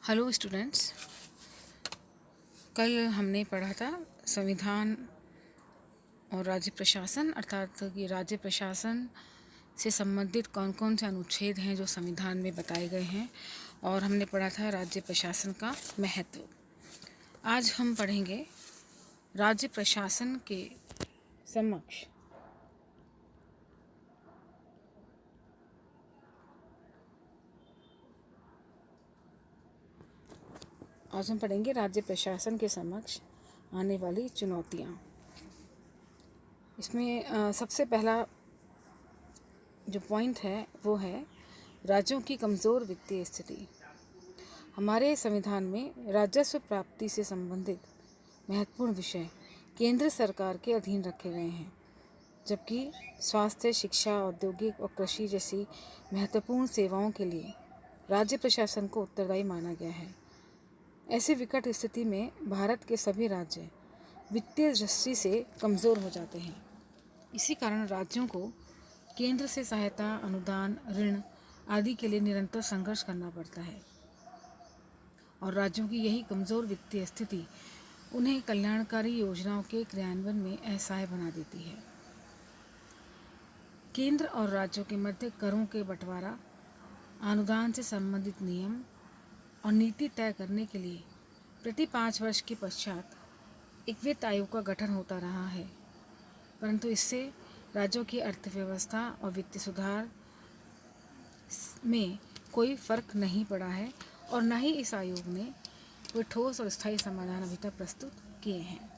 Hello students. कल हमने पढ़ा था संविधान और राज्य प्रशासन, अर्थात कि राज्य प्रशासन से संबंधित कौन कौन से अनुच्छेद हैं जो संविधान में बताए गए हैं, और हमने पढ़ा था राज्य प्रशासन का महत्व। आज हम पढ़ेंगे राज्य प्रशासन के समक्ष राज्य प्रशासन के समक्ष आने वाली चुनौतियाँ। इसमें सबसे पहला जो पॉइंट है वो है राज्यों की कमज़ोर वित्तीय स्थिति। हमारे संविधान में राजस्व प्राप्ति से संबंधित महत्वपूर्ण विषय केंद्र सरकार के अधीन रखे गए हैं, जबकि स्वास्थ्य, शिक्षा, औद्योगिक और कृषि जैसी महत्वपूर्ण सेवाओं के लिए राज्य प्रशासन को उत्तरदायी माना गया है। ऐसी विकट स्थिति में भारत के सभी राज्य वित्तीय दृष्टि से कमज़ोर हो जाते हैं। इसी कारण राज्यों को केंद्र से सहायता, अनुदान, ऋण आदि के लिए निरंतर संघर्ष करना पड़ता है, और राज्यों की यही कमज़ोर वित्तीय स्थिति उन्हें कल्याणकारी योजनाओं के क्रियान्वयन में असहाय बना देती है। केंद्र और राज्यों के मध्य करों के बंटवारा, अनुदान से संबंधित नियम और नीति तय करने के लिए प्रति 5 वर्ष के पश्चात एक वित्त आयोग का गठन होता रहा है, परंतु इससे राज्यों की अर्थव्यवस्था और वित्तीय सुधार में कोई फर्क नहीं पड़ा है, और न ही इस आयोग ने कोई ठोस और स्थायी समाधान अभी तक प्रस्तुत किए हैं।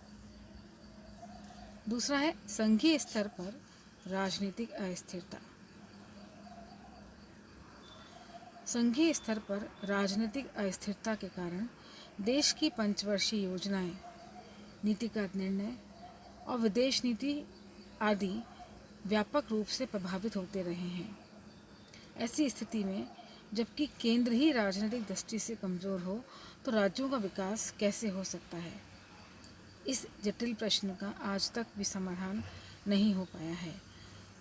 दूसरा है संघीय स्तर पर राजनीतिक अस्थिरता। संघीय स्तर पर राजनीतिक अस्थिरता के कारण देश की पंचवर्षीय योजनाएं, नीतिगत निर्णय और विदेश नीति आदि व्यापक रूप से प्रभावित होते रहे हैं। ऐसी स्थिति में जबकि केंद्र ही राजनीतिक दृष्टि से कमज़ोर हो, तो राज्यों का विकास कैसे हो सकता है? इस जटिल प्रश्न का आज तक भी समाधान नहीं हो पाया है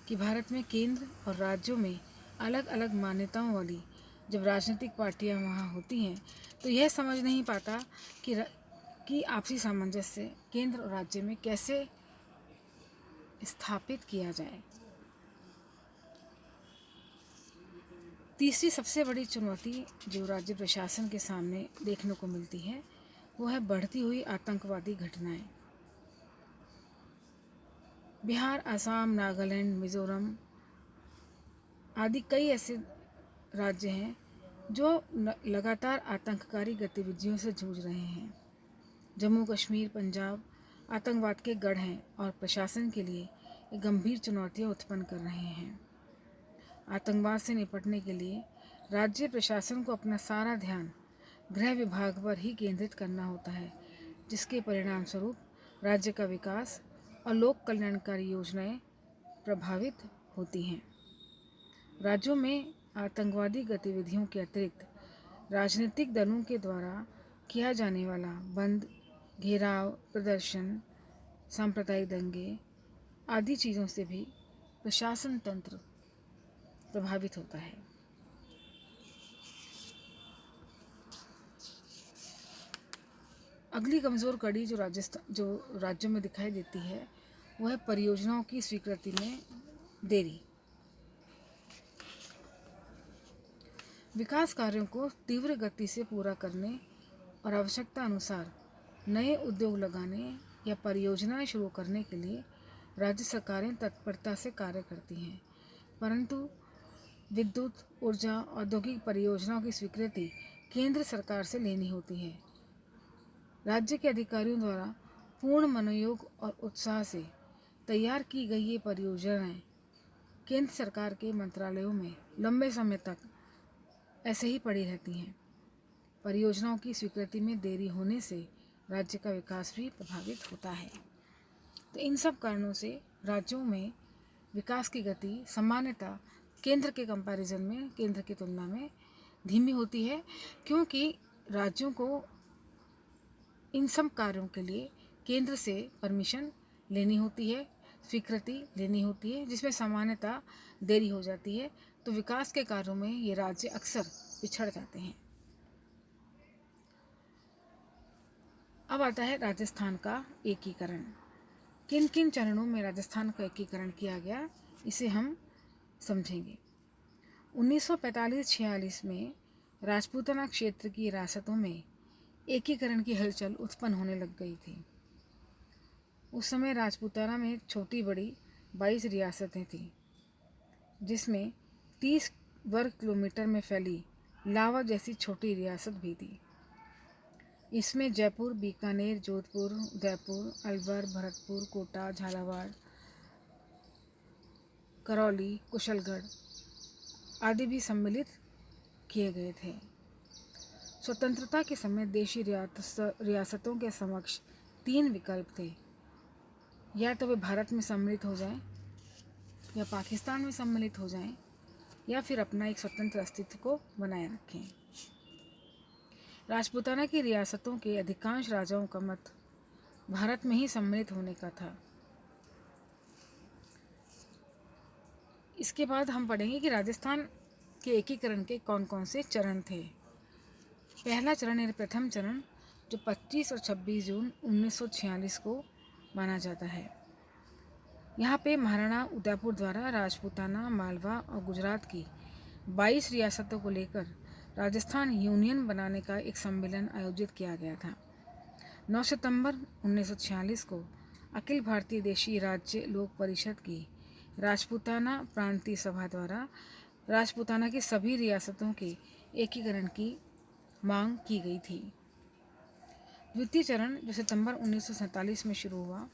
कि भारत में केंद्र और राज्यों में अलग अलग मान्यताओं वाली जब राजनीतिक पार्टियां वहाँ होती हैं, तो यह समझ नहीं पाता कि आपसी सामंजस्य केंद्र और राज्य में कैसे स्थापित किया जाए। तीसरी सबसे बड़ी चुनौती जो राज्य प्रशासन के सामने देखने को मिलती है वो है बढ़ती हुई आतंकवादी घटनाएं। बिहार, असम, नागालैंड, मिज़ोरम आदि कई ऐसे राज्य हैं जो लगातार आतंककारी गतिविधियों से जूझ रहे हैं। जम्मू कश्मीर, पंजाब आतंकवाद के गढ़ हैं और प्रशासन के लिए गंभीर चुनौतियां उत्पन्न कर रहे हैं। आतंकवाद से निपटने के लिए राज्य प्रशासन को अपना सारा ध्यान गृह विभाग पर ही केंद्रित करना होता है, जिसके परिणाम स्वरूप राज्य का विकास और लोक कल्याणकारी योजनाएं प्रभावित होती हैं। राज्यों में आतंकवादी गतिविधियों के अतिरिक्त राजनीतिक दलों के द्वारा किया जाने वाला बंद, घेराव, प्रदर्शन, सांप्रदायिक दंगे आदि चीज़ों से भी प्रशासन तंत्र प्रभावित होता है। अगली कमज़ोर कड़ी जो राज्यों में दिखाई देती है वह है परियोजनाओं की स्वीकृति में देरी। विकास कार्यों को तीव्र गति से पूरा करने और आवश्यकता अनुसार नए उद्योग लगाने या परियोजनाएं शुरू करने के लिए राज्य सरकारें तत्परता से कार्य करती हैं, परंतु विद्युत, ऊर्जा, औद्योगिक परियोजनाओं की स्वीकृति केंद्र सरकार से लेनी होती है। राज्य के अधिकारियों द्वारा पूर्ण मनोयोग और उत्साह से तैयार की गई ये परियोजनाएं केंद्र सरकार के मंत्रालयों में लंबे समय तक ऐसे ही पड़ी रहती हैं। परियोजनाओं की स्वीकृति में देरी होने से राज्य का विकास भी प्रभावित होता है। तो इन सब कारणों से राज्यों में विकास की गति सामान्यतः केंद्र की तुलना में धीमी होती है, क्योंकि राज्यों को इन सब कार्यों के लिए केंद्र से परमिशन लेनी होती है, स्वीकृति लेनी होती है, जिसमें सामान्यतः देरी हो जाती है। तो विकास के कार्यों में ये राज्य अक्सर पिछड़ जाते हैं। अब आता है राजस्थान का एकीकरण। किन किन चरणों में राजस्थान का एकीकरण किया गया, इसे हम समझेंगे। 1945-46 में राजपूताना क्षेत्र की रियासतों में एकीकरण की हलचल उत्पन्न होने लग गई थी। उस समय राजपूताना में छोटी बड़ी 22 रियासतें थीं, जिसमें 30 वर्ग किलोमीटर में फैली लावा जैसी छोटी रियासत भी थी। इसमें जयपुर, बीकानेर, जोधपुर, उदयपुर, अलवर, भरतपुर, कोटा, झालावाड़, करौली, कुशलगढ़ आदि भी सम्मिलित किए गए थे। स्वतंत्रता के समय देशी रियासतों के समक्ष 3 विकल्प थे। या तो वे भारत में सम्मिलित हो जाएं, या पाकिस्तान में सम्मिलित हो जाएं, या फिर अपना एक स्वतंत्र अस्तित्व को बनाए रखें। राजपूताना की रियासतों के अधिकांश राजाओं का मत भारत में ही सम्मिलित होने का था। इसके बाद हम पढ़ेंगे कि राजस्थान के एकीकरण के कौन कौन से चरण थे। पहला चरण यानी प्रथम चरण, जो 25 और 26 जून 1946 को माना जाता है। यहाँ पे महाराणा उदयपुर द्वारा राजपूताना, मालवा और गुजरात की 22 रियासतों को लेकर राजस्थान यूनियन बनाने का एक सम्मेलन आयोजित किया गया था। 9 सितंबर 1946 को अखिल भारतीय देशी राज्य लोक परिषद की राजपूताना प्रांतीय सभा द्वारा राजपूताना की सभी रियासतों के एकीकरण की मांग की गई थी। द्वितीय चरण, जो सितंबर 1947 में शुरू हुआ,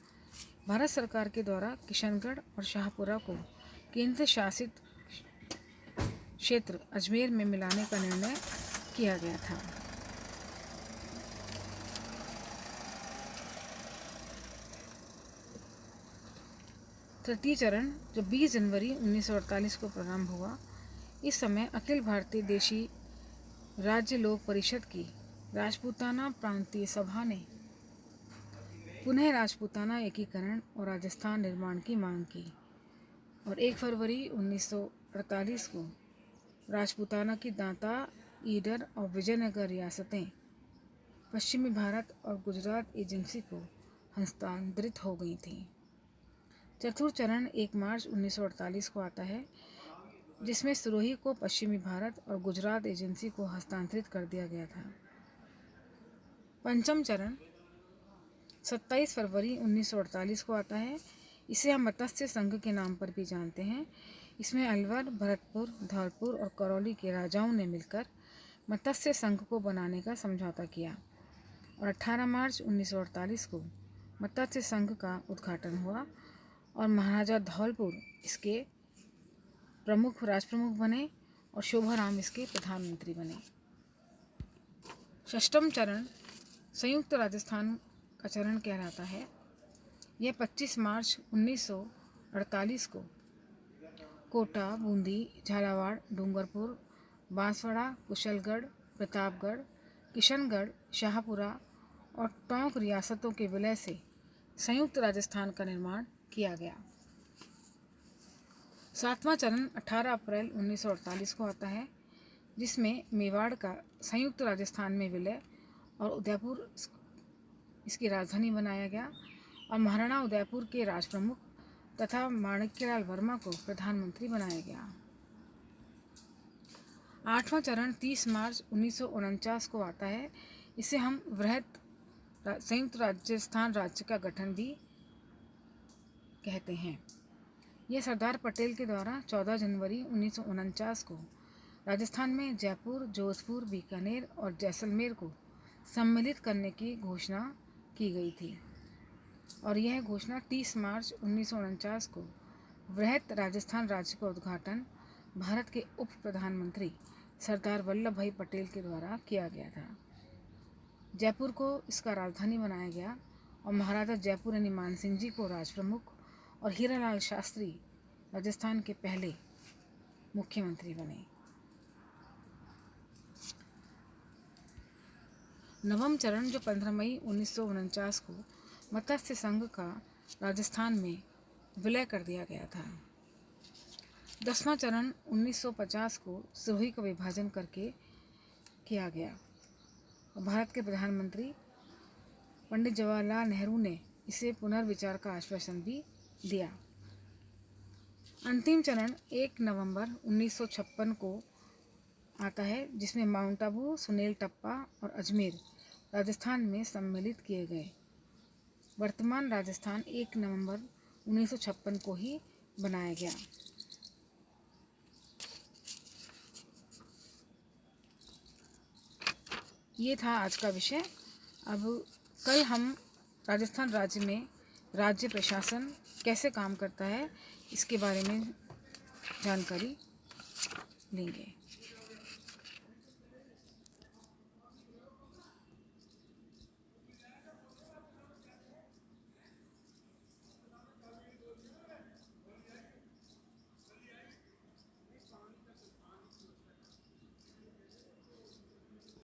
भारत सरकार के द्वारा किशनगढ़ और शाहपुरा को केंद्र शासित क्षेत्र अजमेर में मिलाने का निर्णय किया गया था। तृतीय चरण, जो 20 जनवरी 1948 को प्रारंभ हुआ, इस समय अखिल भारतीय देशी राज्य लोक परिषद की राजपूताना प्रांतीय सभा ने पुनः राजपूताना एकीकरण और राजस्थान निर्माण की मांग की और 1 फरवरी 1948 को राजपूताना की दांता, ईडर और विजयनगर रियासतें पश्चिमी भारत और गुजरात एजेंसी को हस्तांतरित हो गई थीं। चतुर्थ चरण 1 मार्च 1948 को आता है, जिसमें सिरोही को पश्चिमी भारत और गुजरात एजेंसी को हस्तांतरित कर दिया गया था। पंचम चरण 27 फरवरी 1948 को आता है। इसे हम मत्स्य संघ के नाम पर भी जानते हैं। इसमें अलवर, भरतपुर, धौलपुर और करौली के राजाओं ने मिलकर मत्स्य संघ को बनाने का समझौता किया और 18 मार्च 1948 को मत्स्य संघ का उद्घाटन हुआ और महाराजा धौलपुर इसके राजप्रमुख बने और शोभाराम इसके प्रधानमंत्री बने। षष्ठम चरण संयुक्त राजस्थान का चरण कहलाता है। यह 25 मार्च 1948 को कोटा, बूंदी, झालावाड़, डूंगरपुर, बांसवाड़ा, कुशलगढ़, प्रतापगढ़, किशनगढ़, शाहपुरा और टोंक रियासतों के विलय से संयुक्त राजस्थान का निर्माण किया गया। सातवां चरण 18 अप्रैल 1948 को आता है, जिसमें मेवाड़ का संयुक्त राजस्थान में विलय और उदयपुर इसकी राजधानी बनाया गया और महाराणा उदयपुर के राजप्रमुख तथा माणिक्यलाल वर्मा को प्रधानमंत्री बनाया गया। आठवां चरण 30 मार्च 1949 को आता है। इसे हम वृहत संयुक्त राजस्थान राज्य का गठन भी कहते हैं। यह सरदार पटेल के द्वारा 14 जनवरी 1949 को राजस्थान में जयपुर, जोधपुर, बीकानेर और जैसलमेर को सम्मिलित करने की घोषणा की गई थी और यह घोषणा 30 मार्च 1949 को वृहत राजस्थान राज्य का उद्घाटन भारत के उप प्रधानमंत्री सरदार वल्लभ भाई पटेल के द्वारा किया गया था। जयपुर को इसका राजधानी बनाया गया और महाराजा जयपुर यानी मानसिंह जी को राजप्रमुख और हीरालाल शास्त्री राजस्थान के पहले मुख्यमंत्री बने। नवम चरण, जो 15 मई 1949 को मत्स्य संघ का राजस्थान में विलय कर दिया गया था। 10वां चरण 1950 को सिरोही का विभाजन करके किया गया और भारत के प्रधानमंत्री पंडित जवाहरलाल नेहरू ने इसे पुनर्विचार का आश्वासन भी दिया। अंतिम चरण 1 नवंबर 1956 को आता है, जिसमें माउंट आबू, सुनेल टप्पा और अजमेर राजस्थान में सम्मिलित किए गए। वर्तमान राजस्थान 1 नवंबर 1956 को ही बनाया गया। ये था आज का विषय। अब कल हम राजस्थान राज्य में राज्य प्रशासन कैसे काम करता है इसके बारे में जानकारी लेंगे।